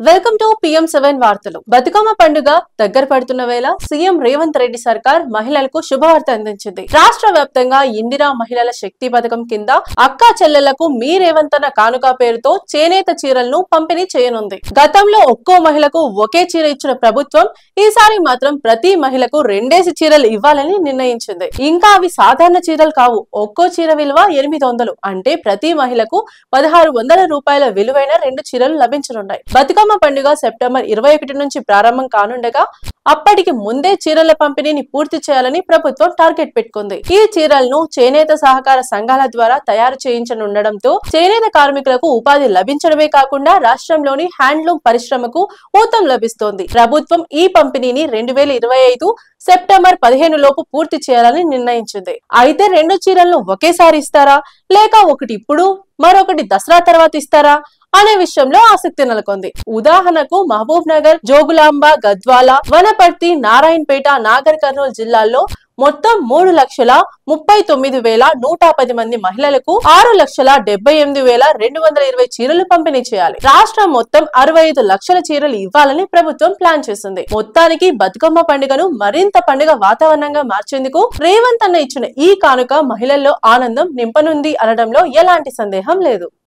Welcome to PM7 వార్తలు. బతుకమ్మ పండుగ దగ్గర పడుతున్న వేళ సీఎం రేవంత్ రెడ్డి సర్కార్ మహిళలకు శుభవార్త అందించింది. రాష్ట్ర వ్యాప్తంగా ఇందిరా మహిళల శక్తి పథకం కింద అక్కా చెల్లెళ్లకు మీ రేవంత్ అన్న కానుక పేరుతో చేనేత చీరలను పంపిణీ చేయనుంది. గతంలో ఒక్కో మహిళకు ఒకే చీర ఇచ్చిన ప్రభుత్వం ఈసారి మాత్రం ప్రతి మహిళకు రెండేసి చీరలు ఇవ్వాలని నిర్ణయించింది. ఇంకా అవి సాధారణ చీరలు కావు. ఒక్కో చీర విలువ 800, అంటే ప్రతి మహిళకు 1600 రూపాయల విలువైన 2 చీరలు లభించనున్నాయి. బతుకమ్మ పండుగ సెప్టెంబర్ 21 నుంచి ప్రారంభం కానుండగా అప్పటికి ముందే చీరల పంపిణీని పూర్తి చేయాలని ప్రభుత్వం టార్గెట్ పెట్టుకుంది. ఈ చీరలను చేనేత సహకార సంఘాల ద్వారా తయారు చేయించనుండడంతో చేనేత కార్మికులకు ఉపాధి లభించడమే కాకుండా రాష్ట్రంలోని హ్యాండ్లూమ్ పరిశ్రమకు ఊతం లభిస్తోంది. ప్రభుత్వం ఈ పంపిణీని 2025 సెప్టెంబర్ 15 లోపు పూర్తి చేయాలని నిర్ణయించింది. అయితే 2 చీరలను ఒకేసారి ఇస్తారా, లేక ఒకటి ఇప్పుడు మరొకటి దసరా తర్వాత ఇస్తారా అనే విషయంలో ఆసక్తి నెలకొంది. ఉదాహరణకు మహబూబ్ నగర్, జోగులాంబ, గద్వాల, వనపర్తి, నారాయణపేట, నాగర్ కర్నూలు జిల్లాల్లో మొత్తం 3,39,110 మంది మహిళలకు 6,78,220 చీరలు పంపిణీ చేయాలి. రాష్ట్రం మొత్తం 65 లక్షల చీరలు ఇవ్వాలని ప్రభుత్వం ప్లాన్ చేసింది. మొత్తానికి బతుకమ్మ పండుగను మరింత పండుగ వాతావరణంగా మార్చేందుకు రేవంత్ అన్న ఇచ్చిన ఈ కానుక మహిళల్లో ఆనందం నింపనుంది అనడంలో ఎలాంటి సందేహం లేదు.